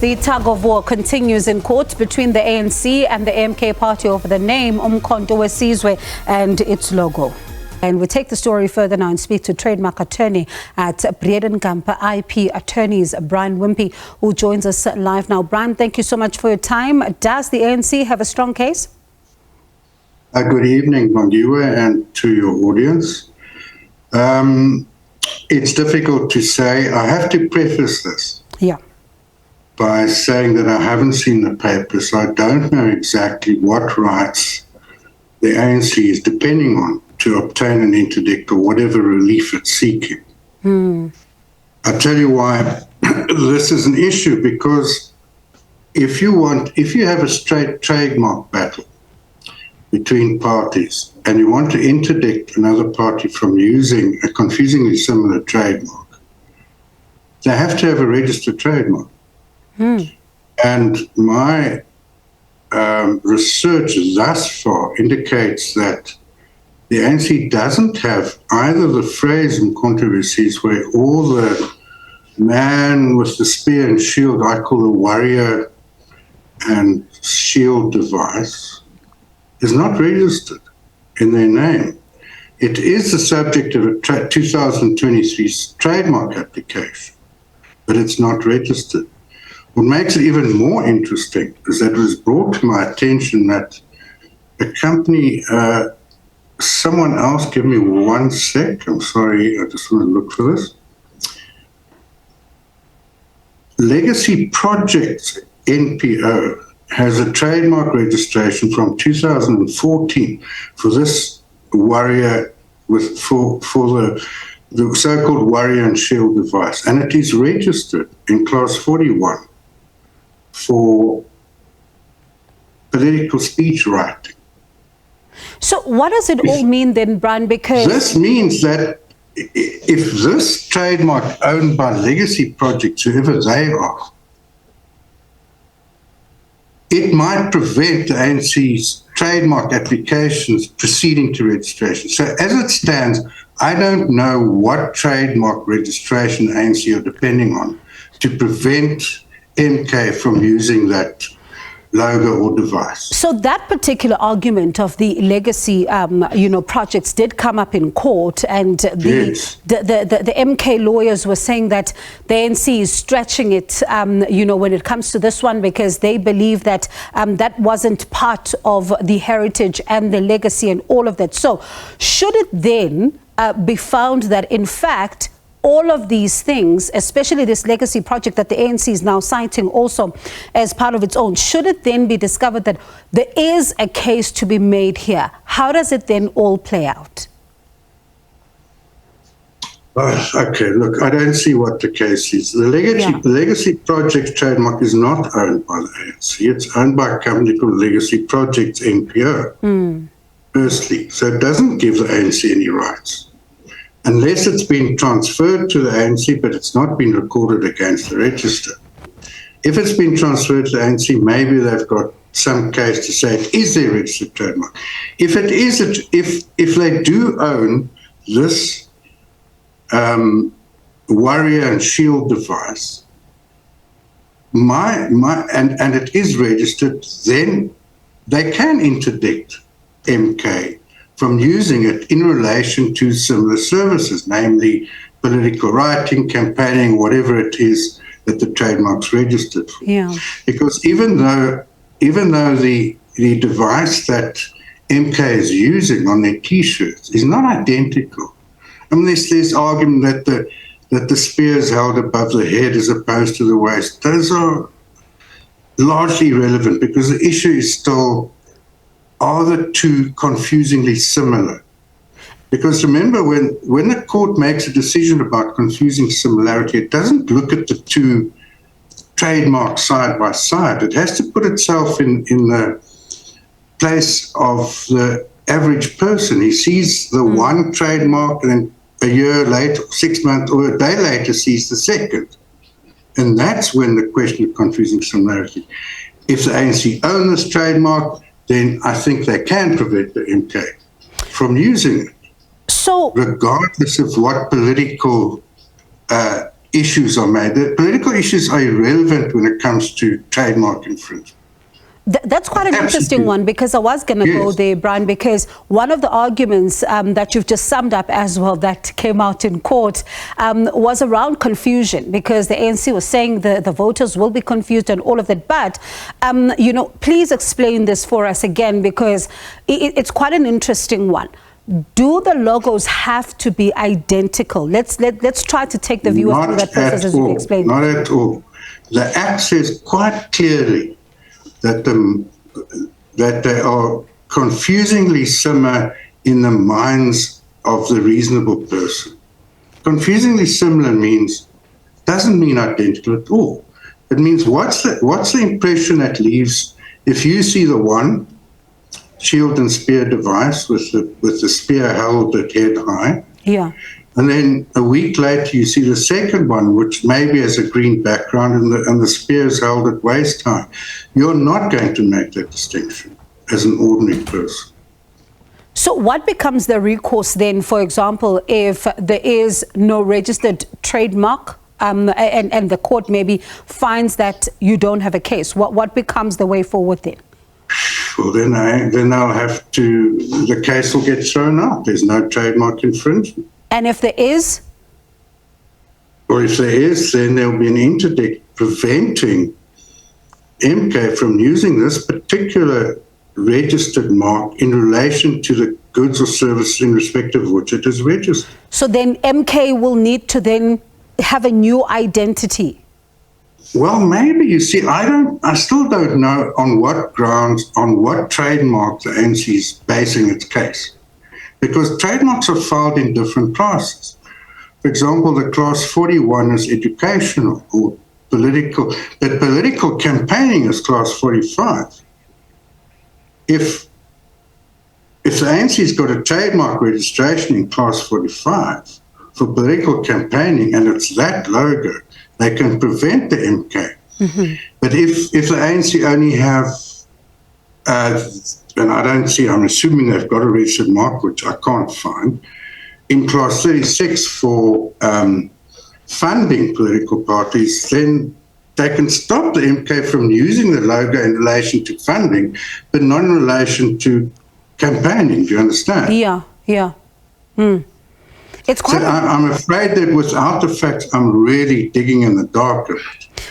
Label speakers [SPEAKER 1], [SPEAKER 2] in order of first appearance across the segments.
[SPEAKER 1] The tug of war continues in court between the ANC and the MK Party over the name Umkhonto Wesizwe and its logo. And we take the story further now and speak to Trademark Attorney at Bredenkamp IP Attorneys, Wimpey, who joins us live now. Brian, thank you so much for your time. Does the ANC have a strong case?
[SPEAKER 2] Good evening, Bondiwe, and to your audience. It's difficult to say. I have to preface this by saying that I haven't seen the paper, so I don't know exactly what rights the ANC is depending on to obtain an interdict or whatever relief it's seeking. I'll tell you why this is an issue, because if you have a straight trademark battle between parties and you want to interdict another party from using a confusingly similar trademark, they have to have a registered trademark. And my research thus far indicates that the ANC doesn't have either the phrase Umkhonto Wesizwe or the man with the spear and shield, I call the warrior and shield device, is not registered in their name. It is the subject of a 2023 trademark application, but it's not registered. What makes it even more interesting is that it was brought to my attention that a company, someone else, give me 1 sec, I'm sorry, I just want to look for this. Legacy Projects NPO has a trademark registration from 2014 for this warrior for the so-called warrior and shield device, and it is registered in class 41 for political speech writing. So
[SPEAKER 1] what does it all mean then, Brian? Because
[SPEAKER 2] this means that if this trademark owned by Legacy Projects, whoever they are, it might prevent the ANC's trademark applications proceeding to registration. So as it stands, I don't know what trademark registration ANC are depending on to prevent MK from using that logo or device.
[SPEAKER 1] So that particular argument of the legacy, projects did come up in court, and the MK lawyers were saying that the ANC is stretching it, when it comes to this one, because they believe that that wasn't part of the heritage and the legacy and all of that. So should it then be found that, in fact, all of these things, especially this legacy project that the ANC is now citing also as part of its own, should it then be discovered that there is a case to be made here, how does it then all play out?
[SPEAKER 2] Okay, look, I don't see what the case is. The Legacy Projects trademark is not owned by the ANC. It's owned by a company called Legacy Projects NPO, firstly. So it doesn't give the ANC any rights, unless it's been transferred to the ANC, but it's not been recorded against the register. If it's been transferred to the ANC, maybe they've got some case to say it is their registered trademark. If it is, if they do own this warrior and shield device, and it is registered, then they can interdict MK from using it in relation to similar services, namely political writing, campaigning, whatever it is that the trademark's registered for. Because even though the device that MK is using on their T-shirts is not identical, I mean, there's argument that the spear is held above the head as opposed to the waist. Those are largely irrelevant, because the issue is still, are the two confusingly similar? Because remember, when the court makes a decision about confusing similarity, it doesn't look at the two trademarks side by side. It has to put itself in the place of the average person. He sees the one trademark, and then a year later, 6 months, or a day later sees the second. And that's when the question of confusing similarity. If the ANC own this trademark, then I think they can prevent the MK from using it. So, regardless of what political issues are made. The political issues are irrelevant when it comes to trademark infringement.
[SPEAKER 1] That's quite an interesting one, because I was going to go there, Brian, because one of the arguments that you've just summed up as well that came out in court was around confusion, because the ANC was saying the voters will be confused and all of that. But, you know, please explain this for us again, because it's quite an interesting one. Do the logos have to be identical? Let's try to take the viewers through that process as you explained.
[SPEAKER 2] Not at all. The Act says quite clearly that they are confusingly similar in the minds of the reasonable person. Confusingly similar doesn't mean identical at all. It means what's the impression that leaves if you see the one shield and spear device with the spear held at head high.
[SPEAKER 1] Yeah.
[SPEAKER 2] And then a week later, you see the second one, which maybe has a green background and the spear is held at waist high. You're not going to make that distinction as an ordinary person.
[SPEAKER 1] So what becomes the recourse then, for example, if there is no registered trademark and the court maybe finds that you don't have a case? What becomes the way forward then?
[SPEAKER 2] Well, then I'll have to, the case will get thrown out. There's no trademark infringement.
[SPEAKER 1] And if there is?
[SPEAKER 2] Or if there is, then there'll be an interdict preventing MK from using this particular registered mark in relation to the goods or services in respect of which it is registered. So
[SPEAKER 1] then MK will need to then have a new identity?
[SPEAKER 2] Well, maybe. You see, I still don't know on what grounds, on what trademark the ANC is basing its case. Because trademarks are filed in different classes. For example, the class 41 is educational or political, but political campaigning is class 45. If the ANC's got a trademark registration in class 45 for political campaigning and it's that logo, they can prevent the MK. Mm-hmm. But if the ANC only have, and I don't see, I'm assuming they've got a registered mark, which I can't find, in class 36 for funding political parties, then they can stop the MK from using the logo in relation to funding, but not in relation to campaigning. Do you understand?
[SPEAKER 1] Yeah, yeah. It's quite.
[SPEAKER 2] So I'm afraid that without the facts, I'm really digging in the dark.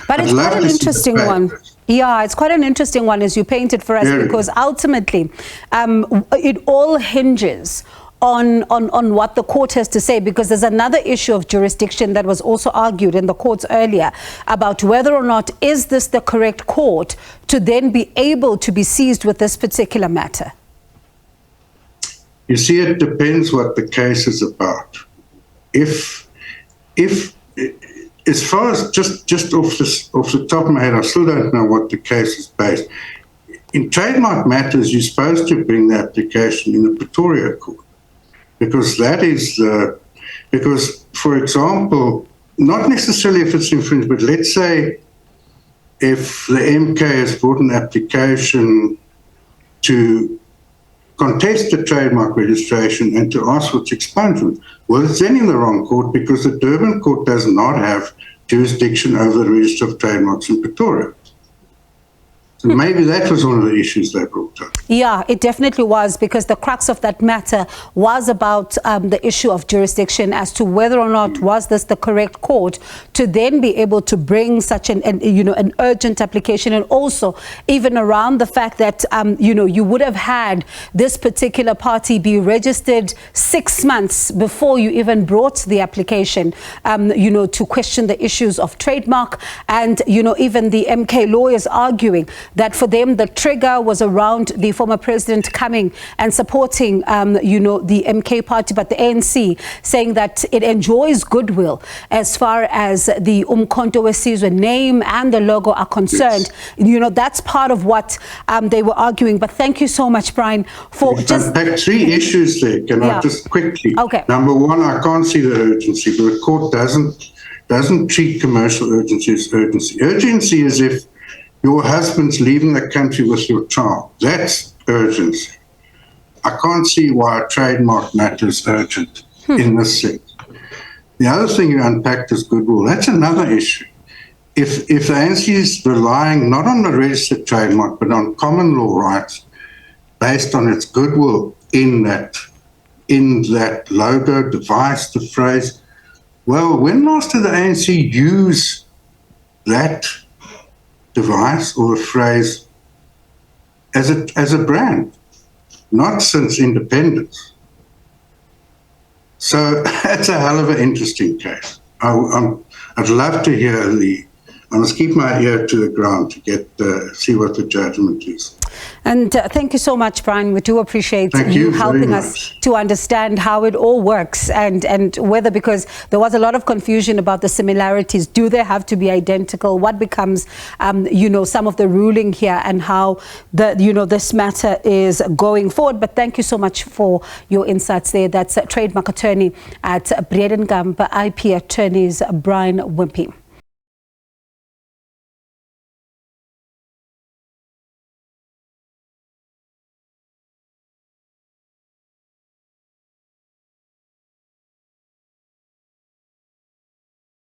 [SPEAKER 1] But it's quite an interesting one. Yeah, it's quite an interesting one as you painted for us, because ultimately it all hinges on what the court has to say, because there's another issue of jurisdiction that was also argued in the courts earlier about whether or not is this the correct court to then be able to be seized with this particular matter.
[SPEAKER 2] You see, it depends what the case is about. If as far as just off the top of my head, I still don't know what the case is based. In trademark matters, you're supposed to bring the application in the Pretoria court, because that is because, for example, not necessarily if it's infringed, but let's say if the MK has brought an application to contest the trademark registration and to ask for its expungement. Well, it's then in the wrong court, because the Durban court does not have jurisdiction over the register of trademarks in Pretoria. So maybe that was one of the issues they brought up.
[SPEAKER 1] Yeah, it definitely was, because the crux of that matter was about the issue of jurisdiction as to whether or not was this the correct court to then be able to bring such an urgent application, and also even around the fact that you would have had this particular party be registered 6 months before you even brought the application, to question the issues of trademark, and even the MK lawyers arguing that for them the trigger was around the former president coming and supporting the MK party, but the ANC saying that it enjoys goodwill as far as the Umkhonto Wesizwe name and the logo are concerned. Yes. That's part of what they were arguing. But thank you so much, Brian, for just...
[SPEAKER 2] I have 3 issues there. Can I just quickly?
[SPEAKER 1] Okay.
[SPEAKER 2] Number 1, I can't see the urgency, but the court doesn't treat commercial urgency as urgency. Urgency is if your husband's leaving the country with your child. That's urgency. I can't see why a trademark matter is urgent in this sense. The other thing you unpacked is goodwill. That's another issue. If the ANC is relying not on the registered trademark, but on common law rights based on its goodwill in that logo, device, the phrase, well, when last did the ANC use that device or the phrase as a brand? Not since independence. So that's a hell of an interesting case. I'd love to hear I must keep my ear to the ground to get see what the judgment is.
[SPEAKER 1] And thank you so much, Brian. We do appreciate
[SPEAKER 2] Thank
[SPEAKER 1] you
[SPEAKER 2] you
[SPEAKER 1] helping
[SPEAKER 2] very
[SPEAKER 1] us
[SPEAKER 2] much.
[SPEAKER 1] to understand how it all works and whether, because there was a lot of confusion about the similarities. Do they have to be identical? What becomes, some of the ruling here and how this matter is going forward. But thank you so much for your insights there. That's a trademark attorney at Bredenkamp IP Attorneys, Brian Wimpey.